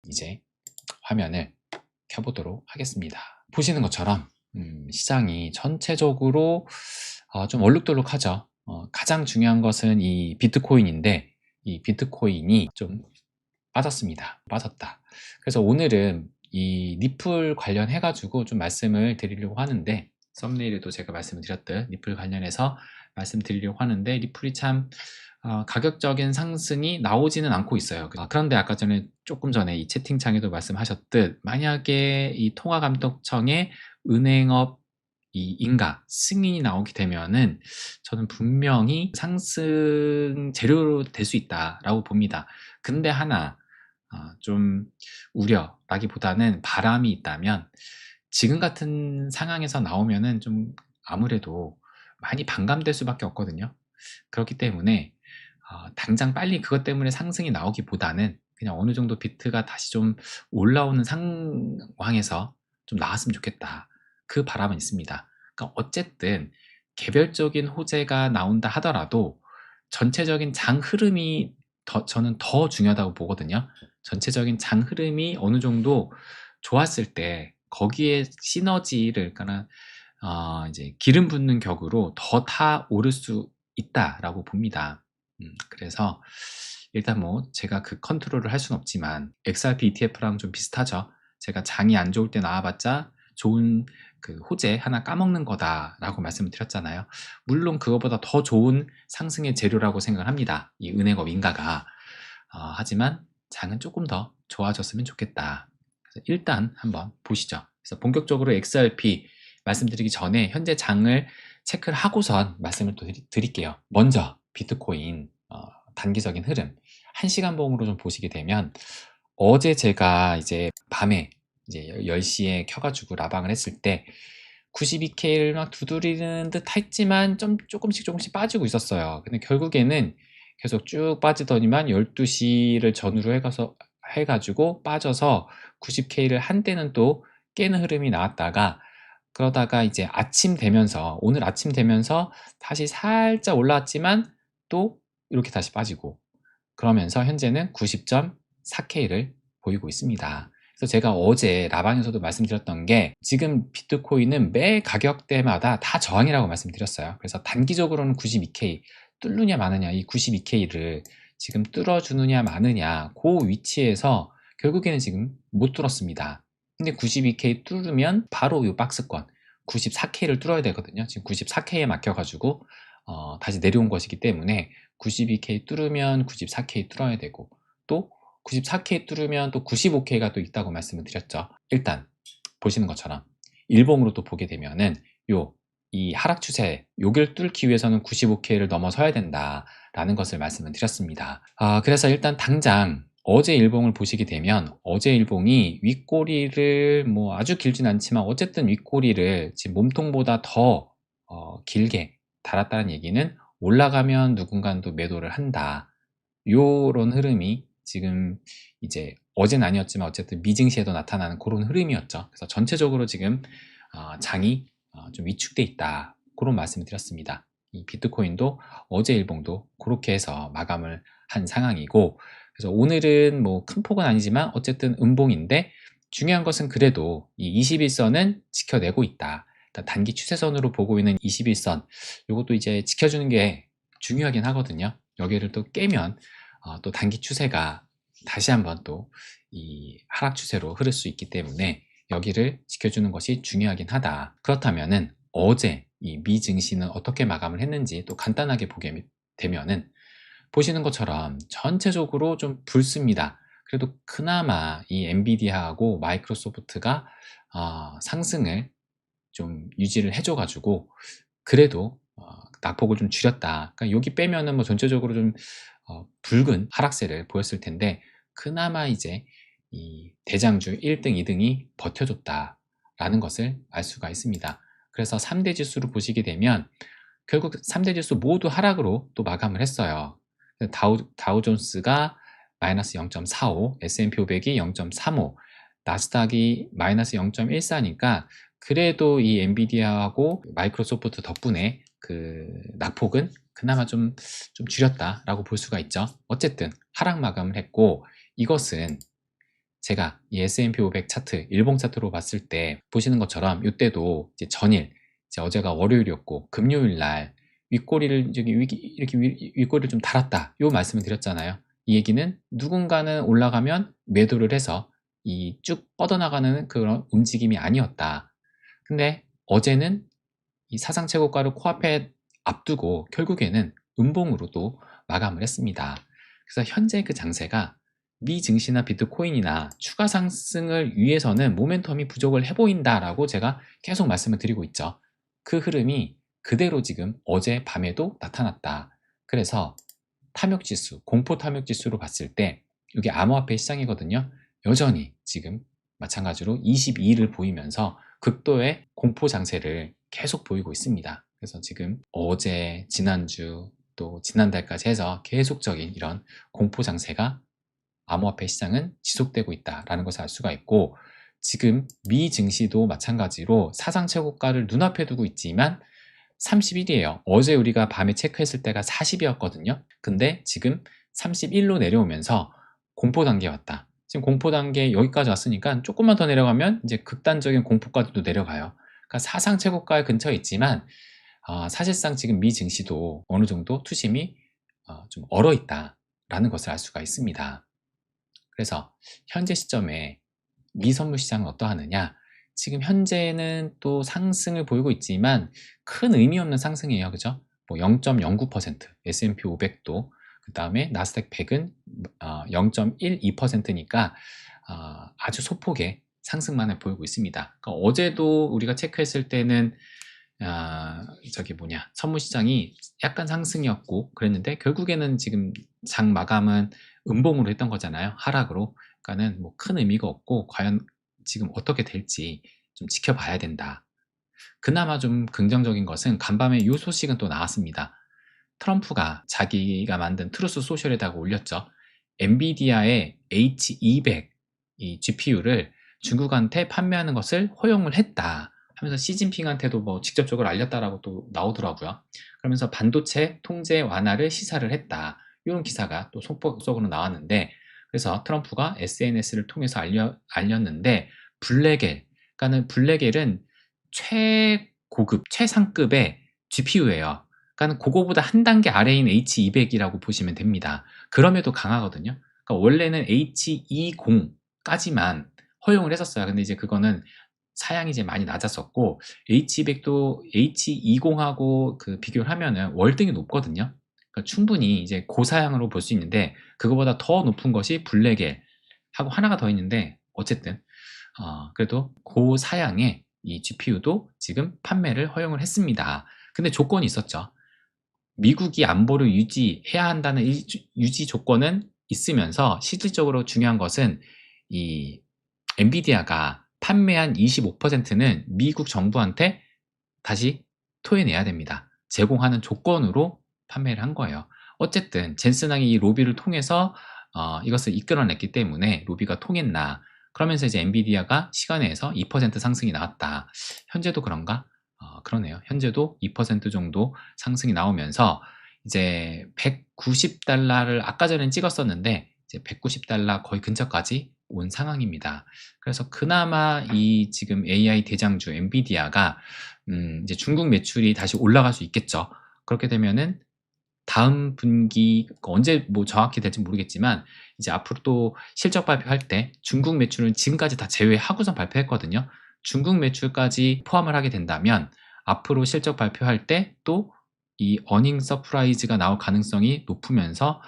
이제 화면을 켜보도록 하겠습니다. 보시는 것처럼 시장이 전체적으로 좀 얼룩덜룩하죠. 가장 중요한 것은 이 비트코인인데, 이 비트코인이 좀 빠졌다. 그래서 오늘은 이 니플 관련해 가지고 좀 말씀을 드리려고 하는데, 썸네일에도 제가 말씀을 드렸듯 니플 관련해서 말씀드리려고 하는데, 니플이 참 가격적인 상승이 나오지는 않고 있어요. 그런데 아까 조금 전에 이 채팅창에도 말씀하셨듯, 만약에 이 통화감독청의 은행업 이 인가 승인이 나오게 되면은 저는 분명히 상승 재료로 될 수 있다라고 봅니다. 근데 하나 좀 우려라기보다는 바람이 있다면, 지금 같은 상황에서 나오면은 좀 아무래도 많이 반감될 수밖에 없거든요. 그렇기 때문에 당장 빨리 그것 때문에 상승이 나오기보다는 그냥 어느 정도 비트가 다시 좀 올라오는 상황에서 좀 나왔으면 좋겠다, 그 바람은 있습니다. 그러니까 어쨌든 개별적인 호재가 나온다 하더라도 전체적인 장 흐름이 저는 더 중요하다고 보거든요. 전체적인 장 흐름이 어느 정도 좋았을 때 거기에 시너지를, 그러니까 이제 기름 붓는 격으로 더 타오를 수 있다라고 봅니다. 그래서 일단 뭐 제가 그 컨트롤을 할 수는 없지만 XRP ETF랑 좀 비슷하죠. 제가 장이 안 좋을 때 나와봤자 좋은 그 호재 하나 까먹는 거다라고 말씀을 드렸잖아요. 물론 그거보다 더 좋은 상승의 재료라고 생각을 합니다, 이 은행업 인가가. 하지만 장은 조금 더 좋아졌으면 좋겠다. 그래서 일단 한번 보시죠. 그래서 본격적으로 XRP 말씀드리기 전에 현재 장을 체크를 하고선 말씀을 또 드릴게요. 먼저 비트코인 단기적인 흐름 1시간 봉으로 좀 보시게 되면, 어제 제가 이제 밤에 이제 10시에 켜가지고 라방을 했을 때 92K를 막 두드리는 듯 했지만 좀 조금씩 빠지고 있었어요. 근데 결국에는 계속 쭉 빠지더니만 12시를 전후로 해가지고 빠져서 90K를 한때는 또 깨는 흐름이 나왔다가, 그러다가 이제 아침 되면서, 오늘 아침 되면서 다시 살짝 올라왔지만 또 이렇게 다시 빠지고, 그러면서 현재는 90.4K를 보이고 있습니다. 그래서 제가 어제 라방에서도 말씀드렸던 게, 지금 비트코인은 매 가격대마다 다 저항이라고 말씀드렸어요. 그래서 단기적으로는 92K 뚫느냐 마느냐, 이 92K를 지금 뚫어주느냐 마느냐, 그 위치에서 결국에는 지금 못 뚫었습니다. 근데 92K 뚫으면 바로 이 박스권 94K를 뚫어야 되거든요. 지금 94K에 막혀가지고 다시 내려온 것이기 때문에 92K 뚫으면 94K 뚫어야 되고, 또 94K 뚫으면 또 95K가 또 있다고 말씀을 드렸죠. 일단 보시는 것처럼 일봉으로 또 보게 되면은 이 하락 추세, 요길 뚫기 위해서는 95K를 넘어서야 된다라는 것을 말씀을 드렸습니다. 그래서 일단 당장 어제 일봉을 보시게 되면, 어제 일봉이 윗꼬리를 뭐 아주 길진 않지만 어쨌든 윗꼬리를 지금 몸통보다 더 길게 달았다는 얘기는 올라가면 누군가는 또 매도를 한다, 요런 흐름이 지금 이제 어제는 아니었지만 어쨌든 미증시에도 나타나는 그런 흐름이었죠. 그래서 전체적으로 지금 장이 좀 위축돼 있다, 그런 말씀을 드렸습니다. 이 비트코인도 어제 일봉도 그렇게 해서 마감을 한 상황이고, 그래서 오늘은 뭐 큰 폭은 아니지만 어쨌든 음봉인데, 중요한 것은 그래도 이 21선은 지켜내고 있다. 단기 추세선으로 보고 있는 21선, 이것도 이제 지켜주는 게 중요하긴 하거든요. 여기를 또 깨면 또 단기 추세가 다시 한번 또 이 하락 추세로 흐를 수 있기 때문에 여기를 지켜주는 것이 중요하긴 하다. 그렇다면은 어제 이 미 증시는 어떻게 마감을 했는지 또 간단하게 보게 되면은, 보시는 것처럼 전체적으로 좀 붉습니다. 그래도 그나마 이 엔비디아하고 마이크로소프트가 상승을 좀 유지를 해줘가지고 그래도 낙폭을 좀 줄였다. 그러니까 여기 빼면은 뭐 전체적으로 좀 붉은 하락세를 보였을 텐데, 그나마 이제 이 대장주 1등, 2등이 버텨줬다라는 것을 알 수가 있습니다. 그래서 3대 지수를 보시게 되면 결국 3대 지수 모두 하락으로 또 마감을 했어요. 다우존스가 마이너스 0.45, S&P 500이 0.35, 나스닥이 마이너스 0.14니까 그래도 이 엔비디아하고 마이크로소프트 덕분에 그 낙폭은 그나마 좀 줄였다라고 볼 수가 있죠. 어쨌든 하락 마감을 했고, 이것은 제가 이 S&P 500 차트, 일봉 차트로 봤을 때 보시는 것처럼 이때도 이제 전일, 이제 어제가 월요일이었고 금요일 날 윗꼬리를 이렇게 윗꼬리를 좀 달았다. 요 말씀을 드렸잖아요. 이 얘기는 누군가는 올라가면 매도를 해서 이 쭉 뻗어나가는 그런 움직임이 아니었다. 근데 어제는 이 사상 최고가를 코앞에 앞두고 결국에는 음봉으로 또 마감을 했습니다. 그래서 현재 그 장세가 미 증시나 비트코인이나 추가 상승을 위해서는 모멘텀이 부족을 해 보인다라고 제가 계속 말씀을 드리고 있죠. 그 흐름이 그대로 지금 어제 밤에도 나타났다. 그래서 탐욕지수, 공포 탐욕지수로 봤을 때 이게 암호화폐 시장이거든요. 여전히 지금 마찬가지로 22일을 보이면서 극도의 공포 장세를 계속 보이고 있습니다. 그래서 지금 어제, 지난주, 또 지난달까지 해서 계속적인 이런 공포 장세가 암호화폐 시장은 지속되고 있다라는 것을 알 수가 있고, 지금 미 증시도 마찬가지로 사상 최고가를 눈앞에 두고 있지만 31이에요. 어제 우리가 밤에 체크했을 때가 40이었거든요. 근데 지금 31로 내려오면서 공포 단계에 왔다. 지금 공포 단계 여기까지 왔으니까 조금만 더 내려가면 이제 극단적인 공포까지도 내려가요. 그러니까 사상 최고가 근처에 있지만 사실상 지금 미 증시도 어느 정도 투심이 좀 얼어 있다라는 것을 알 수가 있습니다. 그래서 현재 시점에 미 선물 시장은 어떠하느냐? 지금 현재는 또 상승을 보이고 있지만 큰 의미 없는 상승이에요. 그죠? 뭐 0.09%, S&P 500도, 그 다음에 나스닥 100은 0.12%니까 아주 소폭의 상승만을 보이고 있습니다. 그러니까 어제도 우리가 체크했을 때는 선물 시장이 약간 상승이었고 그랬는데 결국에는 지금 장 마감은 음봉으로 했던 거잖아요. 하락으로. 그러니까는 뭐 큰 의미가 없고 과연 지금 어떻게 될지 좀 지켜봐야 된다. 그나마 좀 긍정적인 것은 간밤에 이 소식은 또 나왔습니다. 트럼프가 자기가 만든 트루스 소셜에다가 올렸죠. 엔비디아의 H200 이 GPU를 중국한테 판매하는 것을 허용을 했다 하면서 시진핑한테도 뭐 직접적으로 알렸다라고 또 나오더라고요. 그러면서 반도체 통제 완화를 시사를 했다. 이런 기사가 또 속보적으로 나왔는데, 그래서 트럼프가 SNS를 통해서 알렸는데 그러니까는 블랙엘은 최고급, 최상급의 GPU예요. 그러니까 그거보다 한 단계 아래인 H200이라고 보시면 됩니다. 그럼에도 강하거든요. 그러니까 원래는 H20까지만 허용을 했었어요. 근데 이제 그거는 사양이 이제 많이 낮았었고, H200도 H20하고 그 비교를 하면은 월등히 높거든요. 그러니까 충분히 이제 고사양으로 볼 수 있는데, 그거보다 더 높은 것이 블랙엘 하고 하나가 더 있는데, 어쨌든 그래도 고사양의 이 GPU도 지금 판매를 허용을 했습니다. 근데 조건이 있었죠. 미국이 안보를 유지해야 한다는 유지 조건은 있으면서 실질적으로 중요한 것은 이 엔비디아가 판매한 25%는 미국 정부한테 다시 토해내야 됩니다. 제공하는 조건으로 판매를 한 거예요. 어쨌든 젠슨왕이 이 로비를 통해서 이것을 이끌어냈기 때문에 로비가 통했나, 그러면서 이제 엔비디아가 시간에서 2% 상승이 나왔다. 현재도 그런가? 그러네요. 현재도 2% 정도 상승이 나오면서 이제 190달러를 아까 전엔 찍었었는데 이제 190달러 거의 근처까지 온 상황입니다. 그래서 그나마 이 지금 AI 대장주 엔비디아가 이제 중국 매출이 다시 올라갈 수 있겠죠. 그렇게 되면은 다음 분기 언제 뭐 정확히 될지 모르겠지만 이제 앞으로 또 실적 발표할 때 중국 매출은 지금까지 다 제외하고선 발표했거든요. 중국 매출까지 포함을 하게 된다면 앞으로 실적 발표할 때 또 이 어닝 서프라이즈가 나올 가능성이 높으면서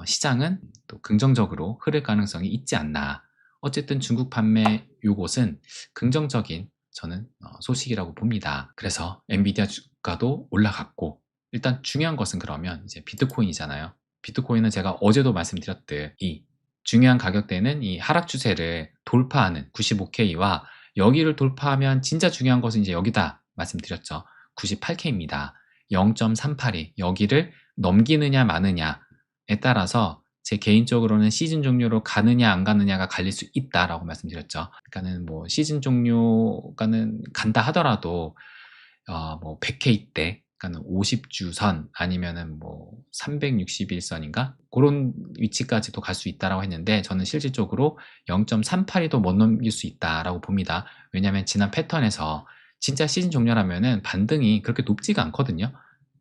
시장은 또 긍정적으로 흐를 가능성이 있지 않나. 어쨌든 중국 판매 요것은 긍정적인 저는 소식이라고 봅니다. 그래서 엔비디아 주가도 올라갔고, 일단 중요한 것은 그러면 이제 비트코인이잖아요. 비트코인은 제가 어제도 말씀드렸듯 이 중요한 가격대는 이 하락 추세를 돌파하는 95K와 여기를 돌파하면 진짜 중요한 것은 이제 여기다 말씀드렸죠. 98K입니다. 0.382 여기를 넘기느냐 마느냐에 따라서 제 개인적으로는 시즌 종료로 가느냐 안 가느냐가 갈릴 수 있다라고 말씀드렸죠. 그러니까는 뭐 시즌 종료가는 간다 하더라도 뭐 100K 대 그러니까 50주선 아니면은 뭐 361선인가 그런 위치까지도 갈 수 있다라고 했는데 저는 실질적으로 0.382도 못 넘길 수 있다라고 봅니다. 왜냐하면 지난 패턴에서 진짜 시즌 종료라면은 반등이 그렇게 높지가 않거든요.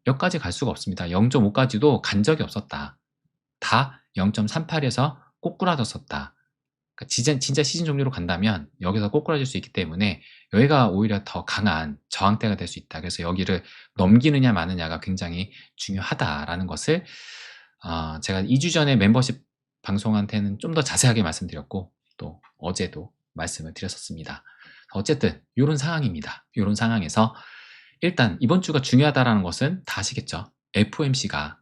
여기까지 갈 수가 없습니다. 0.5까지도 간 적이 없었다. 다 0.38에서 꼬꾸라졌었다. 그러니까 진짜 시즌 종료로 간다면 여기서 꼬꾸라질 수 있기 때문에 여기가 오히려 더 강한 저항대가 될 수 있다. 그래서 여기를 넘기느냐 마느냐가 굉장히 중요하다라는 것을 제가 2주 전에 멤버십 방송한테는 좀 더 자세하게 말씀드렸고 또 어제도 말씀을 드렸었습니다. 어쨌든 이런 상황입니다. 이런 상황에서 일단 이번 주가 중요하다라는 것은 다 아시겠죠? FOMC가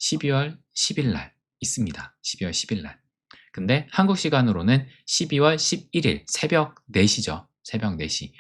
12월 10일 날 있습니다. 12월 10일 날. 근데 한국 시간으로는 12월 11일 새벽 4시죠. 새벽 4시.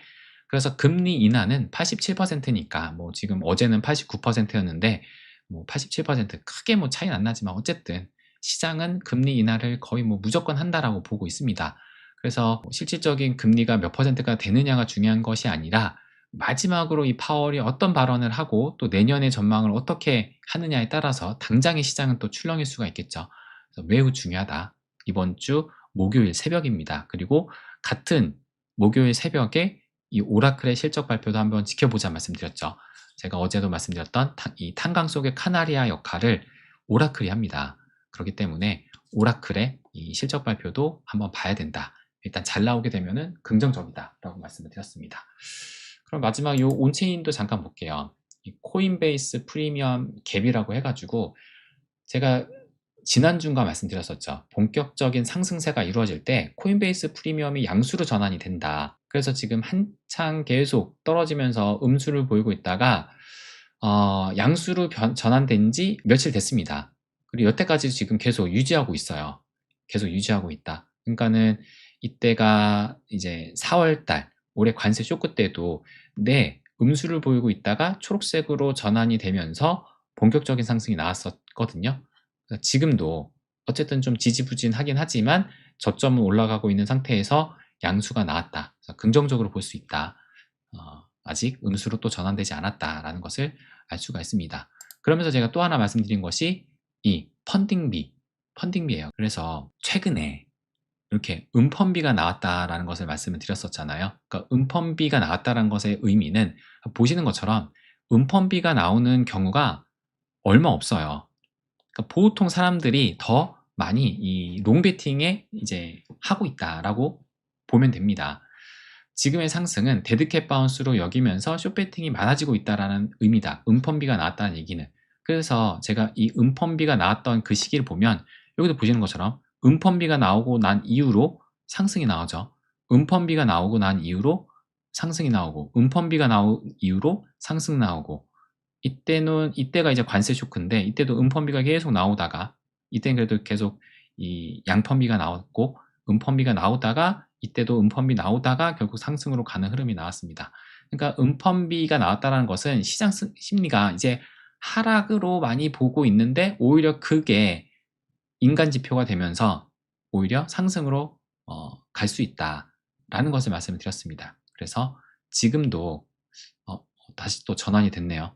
그래서 금리 인하는 87%니까 뭐 지금 어제는 89%였는데 뭐 87% 크게 뭐 차이는 안 나지만 어쨌든 시장은 금리 인하를 거의 뭐 무조건 한다라고 보고 있습니다. 그래서 실질적인 금리가 몇 퍼센트가 되느냐가 중요한 것이 아니라 마지막으로 이 파월이 어떤 발언을 하고 또 내년의 전망을 어떻게 하느냐에 따라서 당장의 시장은 또 출렁일 수가 있겠죠. 그래서 매우 중요하다. 이번 주 목요일 새벽입니다. 그리고 같은 목요일 새벽에 이 오라클의 실적 발표도 한번 지켜보자 말씀드렸죠. 제가 어제도 말씀드렸던 이 탄광 속의 카나리아 역할을 오라클이 합니다. 그렇기 때문에 오라클의 이 실적 발표도 한번 봐야 된다. 일단 잘 나오게 되면은 긍정적이다 라고 말씀을 드렸습니다. 그럼 마지막 이 온체인도 잠깐 볼게요. 이 코인베이스 프리미엄 갭이라고 해가지고 제가 지난주인가 말씀드렸었죠. 본격적인 상승세가 이루어질 때 코인베이스 프리미엄이 양수로 전환이 된다. 그래서 지금 한창 계속 떨어지면서 음수를 보이고 있다가 양수로 전환된 지 며칠 됐습니다. 그리고 여태까지 지금 계속 유지하고 있어요. 계속 유지하고 있다. 그러니까는 이때가 이제 4월달 올해 관세 쇼크 때도 음수를 보이고 있다가 초록색으로 전환이 되면서 본격적인 상승이 나왔었거든요. 지금도 어쨌든 좀 지지부진하긴 하지만 저점은 올라가고 있는 상태에서 양수가 나왔다. 긍정적으로 볼 수 있다. 아직 음수로 또 전환되지 않았다라는 것을 알 수가 있습니다. 그러면서 제가 또 하나 말씀드린 것이 이 펀딩비예요. 그래서 최근에 이렇게 은펀비가 나왔다라는 것을 말씀을 드렸었잖아요. 그러니까 은펀비가 나왔다는 것의 의미는 보시는 것처럼 은펀비가 나오는 경우가 얼마 없어요. 그러니까 보통 사람들이 더 많이 이 롱베팅에 이제 하고 있다라고 보면 됩니다. 지금의 상승은 데드캣 바운스로 여기면서 숏베팅이 많아지고 있다라는 의미다. 은펀비가 나왔다는 얘기는. 그래서 제가 이 은펀비가 나왔던 그 시기를 보면 여기도 보시는 것처럼 은펀비가 나오고 난 이후로 상승이 나오죠. 은펀비가 나오고 난 이후로 상승이 나오고 은펀비가 나온 이후로 상승 나오고 이때가 이제 관세 쇼크인데 이때도 은펀비가 계속 나오다가 이때는 그래도 계속 이 양펀비가 나왔고 은펀비가 나오다가 이때도 은펀비 나오다가 결국 상승으로 가는 흐름이 나왔습니다. 그러니까 은펀비가 나왔다는 것은 시장 심리가 이제 하락으로 많이 보고 있는데 오히려 그게 인간 지표가 되면서 오히려 상승으로 갈 수 있다라는 것을 말씀을 드렸습니다. 그래서 지금도 다시 또 전환이 됐네요.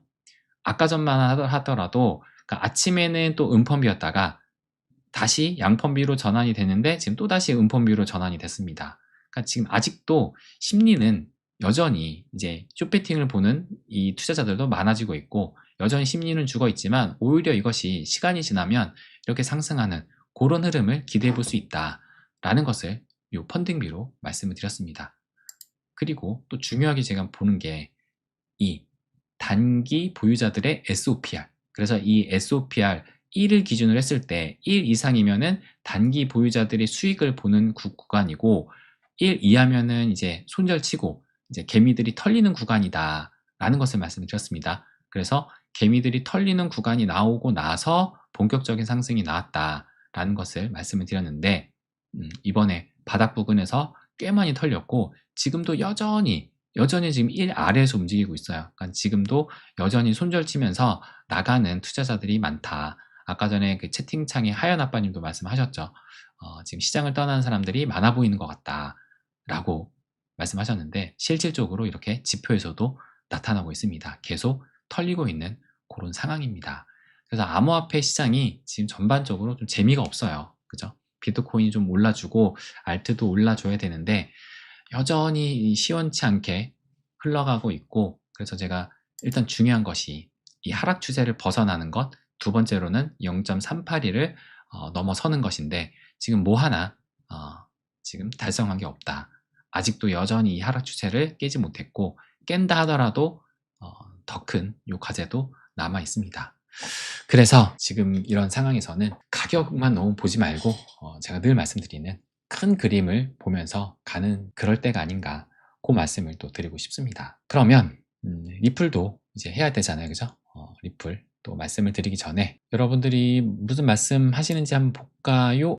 아까 전만 하더라도 그러니까 아침에는 또 은펀비였다가 다시 양펀비로 전환이 됐는데 지금 또다시 은펀비로 전환이 됐습니다. 그러니까 지금 아직도 심리는 여전히 이제 숏베팅을 보는 이 투자자들도 많아지고 있고 여전히 심리는 죽어 있지만 오히려 이것이 시간이 지나면 이렇게 상승하는 그런 흐름을 기대해 볼 수 있다라는 것을 이 펀딩비로 말씀을 드렸습니다. 그리고 또 중요하게 제가 보는 게 이 단기 보유자들의 SOPR. 그래서 이 SOPR 1을 기준으로 했을 때 1 이상이면은 단기 보유자들이 수익을 보는 구간이고 1 이하면은 이제 손절치고 이제 개미들이 털리는 구간이다라는 것을 말씀드렸습니다. 그래서 개미들이 털리는 구간이 나오고 나서 본격적인 상승이 나왔다라는 것을 말씀을 드렸는데 이번에 바닥 부근에서 꽤 많이 털렸고 지금도 여전히 지금 1 아래에서 움직이고 있어요. 그러니까 지금도 여전히 손절치면서 나가는 투자자들이 많다. 아까 전에 그 채팅창에 하연 아빠님도 말씀하셨죠. 지금 시장을 떠나는 사람들이 많아 보이는 것 같다라고 말씀하셨는데 실질적으로 이렇게 지표에서도 나타나고 있습니다. 계속 털리고 있는 그런 상황입니다. 그래서 암호화폐 시장이 지금 전반적으로 좀 재미가 없어요. 그죠? 비트코인이 좀 올라주고 알트도 올라줘야 되는데 여전히 시원치 않게 흘러가고 있고, 그래서 제가 일단 중요한 것이 이 하락 추세를 벗어나는 것, 두 번째로는 0.382를 넘어서는 것인데 지금 뭐 하나 지금 달성한 게 없다. 아직도 여전히 이 하락 추세를 깨지 못했고, 깬다 하더라도 더 큰 요 과제도 남아 있습니다. 그래서 지금 이런 상황에서는 가격만 너무 보지 말고 제가 늘 말씀드리는 큰 그림을 보면서 가는 그럴 때가 아닌가, 그 말씀을 또 드리고 싶습니다. 그러면 리플도 이제 해야 되잖아요, 그죠? 리플 또 말씀을 드리기 전에 여러분들이 무슨 말씀 하시는지 한번 볼까요?